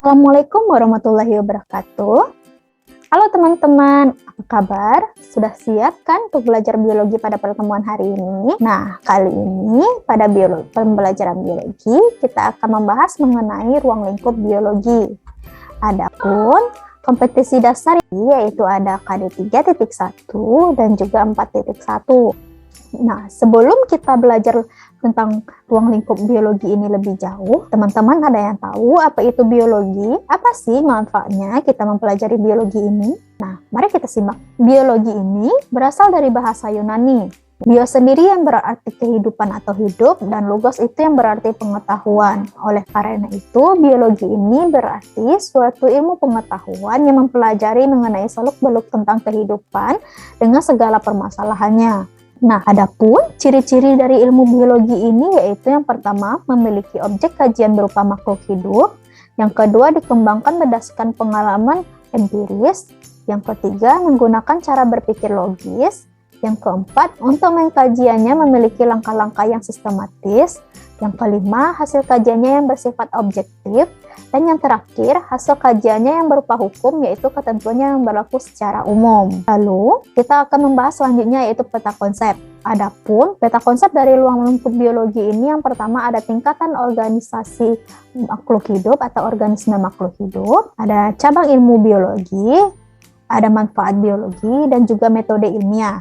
Assalamualaikum warahmatullahi wabarakatuh. Halo teman-teman, apa kabar? Sudah siap kan untuk belajar biologi pada pertemuan hari ini? Nah, kali ini pada pembelajaran biologi, kita akan membahas mengenai ruang lingkup biologi. Adapun kompetisi dasar yaitu ada KD 3.1 dan juga 4.1. Nah, sebelum kita belajar tentang ruang lingkup biologi ini lebih jauh, teman-teman ada yang tahu apa itu biologi? Apa sih manfaatnya kita mempelajari biologi ini? Nah, mari kita simak. Biologi ini berasal dari bahasa Yunani. Bio sendiri yang berarti kehidupan atau hidup, dan logos itu yang berarti pengetahuan. Oleh karena itu, biologi ini berarti suatu ilmu pengetahuan yang mempelajari mengenai seluk-beluk tentang kehidupan dengan segala permasalahannya. Nah, adapun ciri-ciri dari ilmu biologi ini yaitu yang pertama, memiliki objek kajian berupa makhluk hidup. Yang kedua, dikembangkan berdasarkan pengalaman empiris. Yang ketiga, menggunakan cara berpikir logis. Yang keempat, untuk mengkajiannya memiliki langkah-langkah yang sistematis. Yang kelima, hasil kajiannya yang bersifat objektif. Dan yang terakhir, hasil kajiannya yang berupa hukum, yaitu ketentuannya yang berlaku secara umum. Lalu, kita akan membahas selanjutnya yaitu peta konsep. Adapun peta konsep dari ruang lingkup biologi ini yang pertama ada tingkatan organisasi makhluk hidup atau organisme makhluk hidup, ada cabang ilmu biologi, ada manfaat biologi, dan juga metode ilmiah.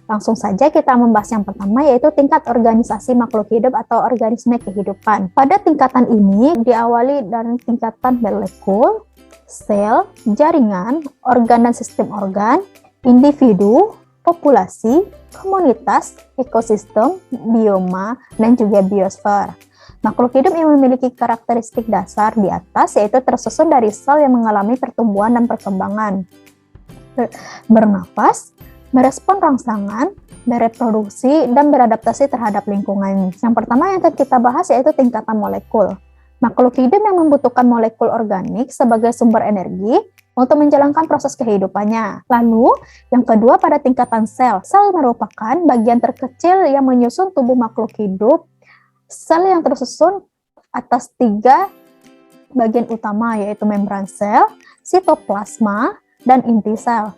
Langsung saja kita membahas yang pertama yaitu tingkat organisasi makhluk hidup atau organisme kehidupan. Pada tingkatan ini diawali dari tingkatan molekul, sel, jaringan, organ dan sistem organ, individu, populasi, komunitas, ekosistem, bioma, dan juga biosfer. Makhluk hidup yang memiliki karakteristik dasar di atas yaitu tersusun dari sel yang mengalami pertumbuhan dan perkembangan, bernapas, merespon rangsangan, bereproduksi, dan beradaptasi terhadap lingkungan. Yang pertama yang akan kita bahas yaitu tingkatan molekul. Makhluk hidup yang membutuhkan molekul organik sebagai sumber energi untuk menjalankan proses kehidupannya. Lalu, yang kedua pada tingkatan sel. Sel merupakan bagian terkecil yang menyusun tubuh makhluk hidup. Sel yang tersusun atas 3 bagian utama yaitu membran sel, sitoplasma, dan inti sel.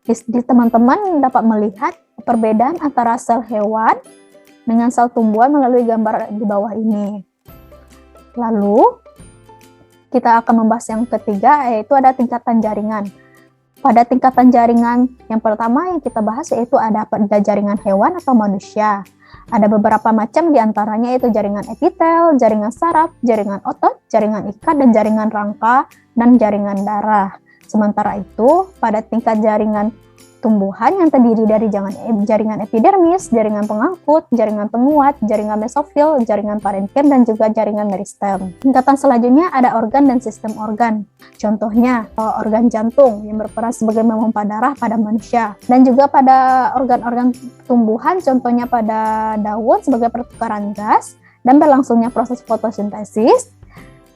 Di teman-teman dapat melihat perbedaan antara sel hewan dengan sel tumbuhan melalui gambar di bawah ini. Lalu, kita akan membahas yang ketiga, yaitu ada tingkatan jaringan. Pada tingkatan jaringan yang pertama yang kita bahas yaitu ada jaringan hewan atau manusia. Ada beberapa macam diantaranya yaitu jaringan epitel, jaringan saraf, jaringan otot, jaringan ikat, dan jaringan rangka, dan jaringan darah. Sementara itu, pada tingkat jaringan tumbuhan yang terdiri dari jaringan epidermis, jaringan pengangkut, jaringan penguat, jaringan mesofil, jaringan parenkim, dan juga jaringan meristem. Tingkatan selanjutnya ada organ dan sistem organ. Contohnya, organ jantung yang berperan sebagai memompa darah pada manusia. Dan juga pada organ-organ tumbuhan, contohnya pada daun sebagai pertukaran gas dan berlangsungnya proses fotosintesis,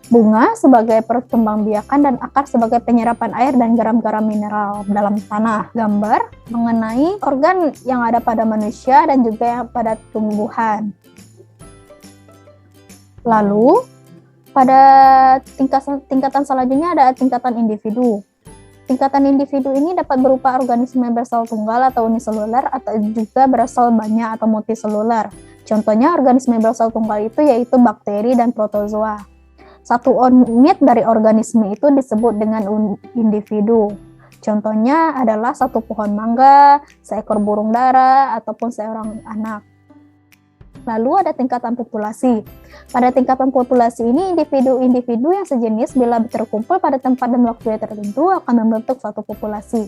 bunga sebagai perkembangbiakan, dan akar sebagai penyerapan air dan garam-garam mineral dalam tanah. Gambar mengenai organ yang ada pada manusia dan juga yang pada tumbuhan. Lalu, pada tingkatan selanjutnya ada tingkatan individu. Tingkatan individu ini dapat berupa organisme bersel tunggal atau uniseluler atau juga bersel banyak atau multiseluler. Contohnya organisme bersel tunggal itu yaitu bakteri dan protozoa. Satu unit dari organisme itu disebut dengan individu. Contohnya adalah satu pohon mangga, seekor burung dara, ataupun seorang anak. Lalu ada tingkatan populasi. Pada tingkatan populasi ini, individu-individu yang sejenis bila terkumpul pada tempat dan waktu tertentu akan membentuk suatu populasi.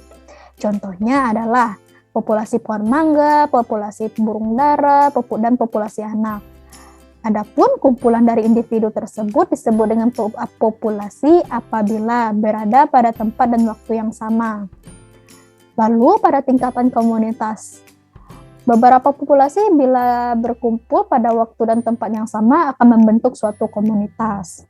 Contohnya adalah populasi pohon mangga, populasi burung dara, dan populasi anak. Adapun kumpulan dari individu tersebut disebut dengan populasi apabila berada pada tempat dan waktu yang sama. Lalu pada tingkatan komunitas, beberapa populasi bila berkumpul pada waktu dan tempat yang sama akan membentuk suatu komunitas.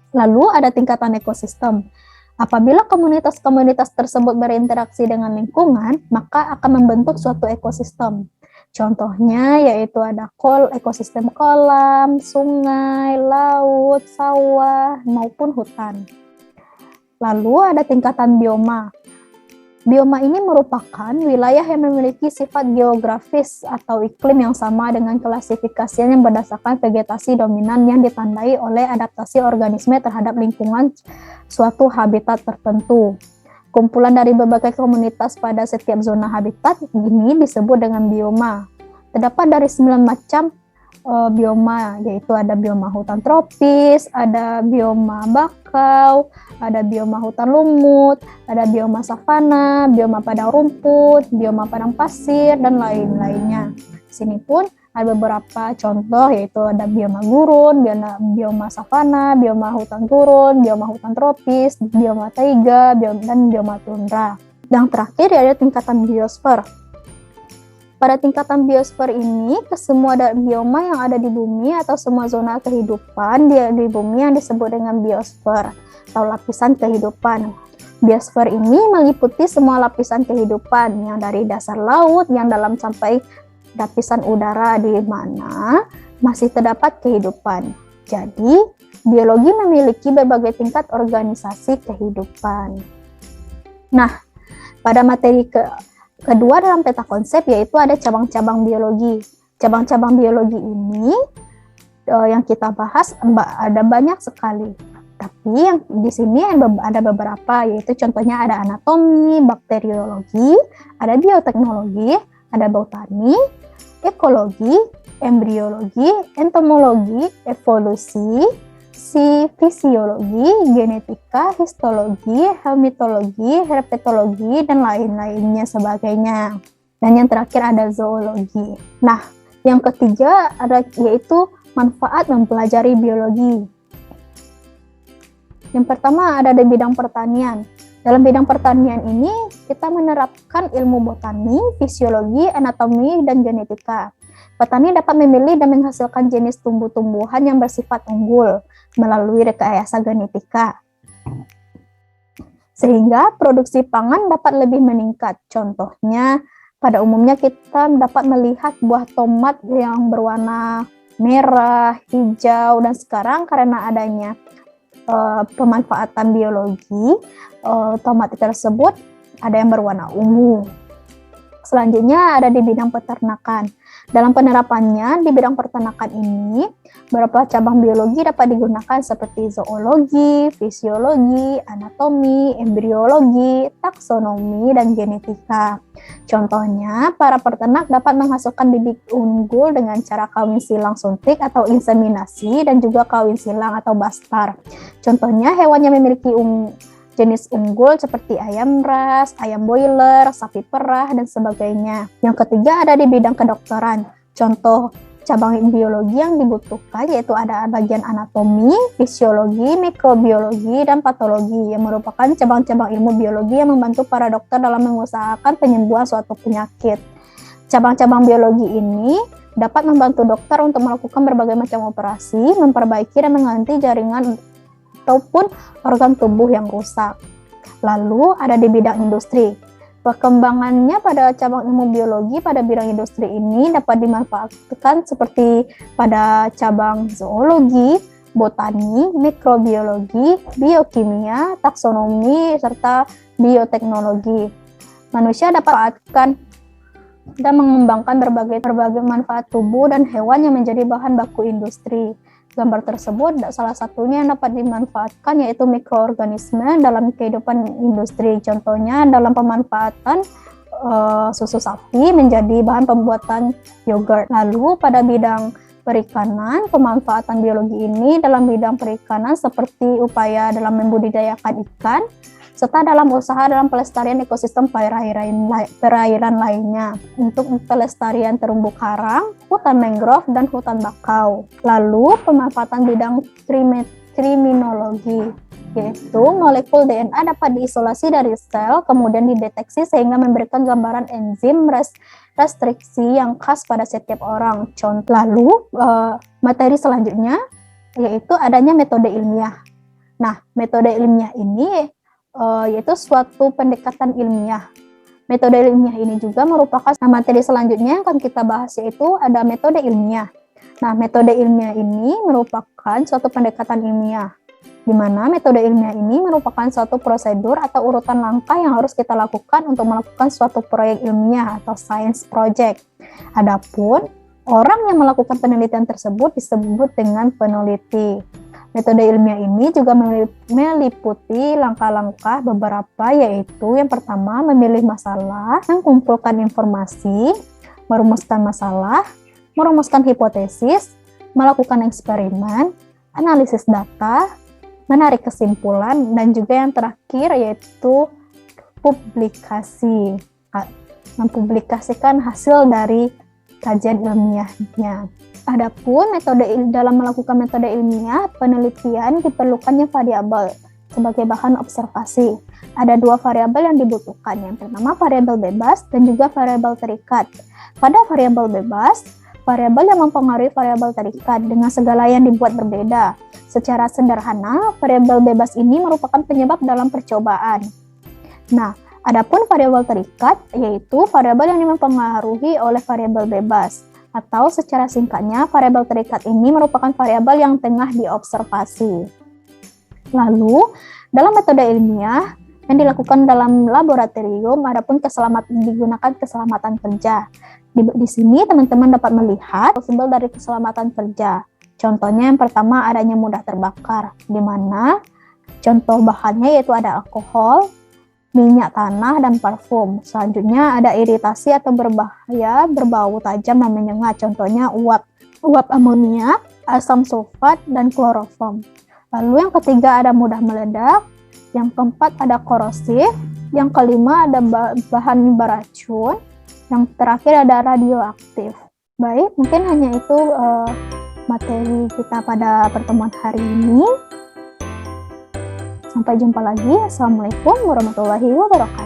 Lalu ada tingkatan ekosistem. Apabila komunitas-komunitas tersebut berinteraksi dengan lingkungan, maka akan membentuk suatu ekosistem. Contohnya yaitu ada ekosistem kolam, sungai, laut, sawah, maupun hutan. Lalu ada tingkatan bioma. Bioma ini merupakan wilayah yang memiliki sifat geografis atau iklim yang sama dengan klasifikasian yang berdasarkan vegetasi dominan yang ditandai oleh adaptasi organisme terhadap lingkungan suatu habitat tertentu. Kumpulan dari berbagai komunitas pada setiap zona habitat ini disebut dengan bioma. Terdapat dari 9 macam bioma, yaitu ada bioma hutan tropis, ada bioma bakau, ada bioma hutan lumut, ada bioma savana, bioma padang rumput, bioma padang pasir, dan lain-lainnya. Di sini pun ada beberapa contoh, yaitu ada bioma gurun, bioma savana, bioma hutan gurun, bioma hutan tropis, bioma taiga, dan bioma tundra. Yang terakhir ada tingkatan biosfer. Pada tingkatan biosfer ini, semua bioma yang ada di bumi atau semua zona kehidupan di bumi yang disebut dengan biosfer atau lapisan kehidupan. Biosfer ini meliputi semua lapisan kehidupan yang dari dasar laut yang dalam sampai lapisan udara di mana masih terdapat kehidupan. Jadi, biologi memiliki berbagai tingkat organisasi kehidupan. Nah, pada materi kedua dalam peta konsep yaitu ada cabang-cabang biologi. Cabang-cabang biologi ini yang kita bahas ada banyak sekali. Tapi yang di sini ada beberapa, yaitu contohnya ada anatomi, bakteriologi, ada bioteknologi, ada botani, ekologi, embriologi, entomologi, evolusi, fisiologi, genetika, histologi, herpetologi, dan lain-lainnya sebagainya. Dan yang terakhir ada zoologi. Nah, yang ketiga yaitu manfaat mempelajari biologi. Yang pertama ada di bidang pertanian. Dalam bidang pertanian ini kita menerapkan ilmu botani, fisiologi, anatomi, dan genetika. Petani dapat memilih dan menghasilkan jenis tumbuh-tumbuhan yang bersifat unggul melalui rekayasa genetika, sehingga produksi pangan dapat lebih meningkat. Contohnya, pada umumnya kita dapat melihat buah tomat yang berwarna merah, hijau, dan sekarang karena adanya pemanfaatan biologi, tomat tersebut ada yang berwarna ungu. Selanjutnya ada di bidang peternakan. Dalam penerapannya di bidang peternakan ini, beberapa cabang biologi dapat digunakan seperti zoologi, fisiologi, anatomi, embriologi, taksonomi, dan genetika. Contohnya, para peternak dapat menghasilkan bibit unggul dengan cara kawin silang suntik atau inseminasi dan juga kawin silang atau bastar. Contohnya, hewan yang memiliki jenis unggul seperti ayam ras, ayam boiler, sapi perah, dan sebagainya. Yang ketiga ada di bidang kedokteran. Contoh cabang biologi yang dibutuhkan yaitu ada bagian anatomi, fisiologi, mikrobiologi, dan patologi yang merupakan cabang-cabang ilmu biologi yang membantu para dokter dalam mengusahakan penyembuhan suatu penyakit. Cabang-cabang biologi ini dapat membantu dokter untuk melakukan berbagai macam operasi, memperbaiki dan mengganti jaringan ataupun organ tubuh yang rusak. Lalu ada di bidang industri. Perkembangannya pada cabang ilmu biologi pada bidang industri ini dapat dimanfaatkan seperti pada cabang zoologi, botani, mikrobiologi, biokimia, taksonomi, serta bioteknologi. Manusia dapat memanfaatkan dan mengembangkan berbagai manfaat tubuh dan hewan yang menjadi bahan baku industri. Gambar tersebut salah satunya yang dapat dimanfaatkan yaitu mikroorganisme dalam kehidupan industri. Contohnya dalam pemanfaatan susu sapi menjadi bahan pembuatan yogurt. Lalu pada bidang perikanan, pemanfaatan biologi ini dalam bidang perikanan seperti upaya dalam membudidayakan ikan, serta dalam usaha dalam pelestarian ekosistem perairan lainnya untuk pelestarian terumbu karang, hutan mangrove, dan hutan bakau. Lalu pemanfaatan bidang kriminologi, yaitu molekul DNA dapat diisolasi dari sel, kemudian dideteksi sehingga memberikan gambaran enzim restriksi yang khas pada setiap orang. Lalu materi selanjutnya yaitu adanya metode ilmiah. Nah, metode ilmiah ini yaitu suatu pendekatan ilmiah. Metode ilmiah ini juga merupakan materi selanjutnya yang akan kita bahas, yaitu ada metode ilmiah. Nah, metode ilmiah ini merupakan suatu pendekatan ilmiah, di mana metode ilmiah ini merupakan suatu prosedur atau urutan langkah yang harus kita lakukan untuk melakukan suatu proyek ilmiah atau science project. Adapun orang yang melakukan penelitian tersebut disebut dengan peneliti. Metode ilmiah ini juga meliputi langkah-langkah beberapa, yaitu yang pertama memilih masalah, mengumpulkan informasi, merumuskan masalah, merumuskan hipotesis, melakukan eksperimen, analisis data, menarik kesimpulan, dan juga yang terakhir yaitu publikasi, mempublikasikan hasil dari kajian ilmiahnya. Adapun dalam melakukan metode ilmiah, penelitian diperlukannya variabel sebagai bahan observasi. Ada dua variabel yang dibutuhkan. Yang pertama variabel bebas dan juga variabel terikat. Pada variabel bebas, variabel yang mempengaruhi variabel terikat dengan segala yang dibuat berbeda. Secara sederhana, variabel bebas ini merupakan penyebab dalam percobaan. Nah, adapun variabel terikat yaitu variabel yang mempengaruhi oleh variabel bebas. Atau secara singkatnya, variabel terikat ini merupakan variabel yang tengah diobservasi. Lalu, dalam metode ilmiah yang dilakukan dalam laboratorium, adapun digunakan keselamatan kerja. Di sini teman-teman dapat melihat possible dari keselamatan kerja. Contohnya yang pertama adanya mudah terbakar, di mana contoh bahannya yaitu ada alkohol, minyak tanah, dan parfum. Selanjutnya ada iritasi atau berbahaya, berbau tajam dan menyengat. Contohnya uap amonia, asam sulfat, dan kloroform. Lalu yang ketiga ada mudah meledak. Yang keempat ada korosif. Yang kelima ada bahan beracun. Yang terakhir ada radioaktif. Baik, mungkin hanya itu materi kita pada pertemuan hari ini. Sampai jumpa lagi. Assalamualaikum warahmatullahi wabarakatuh.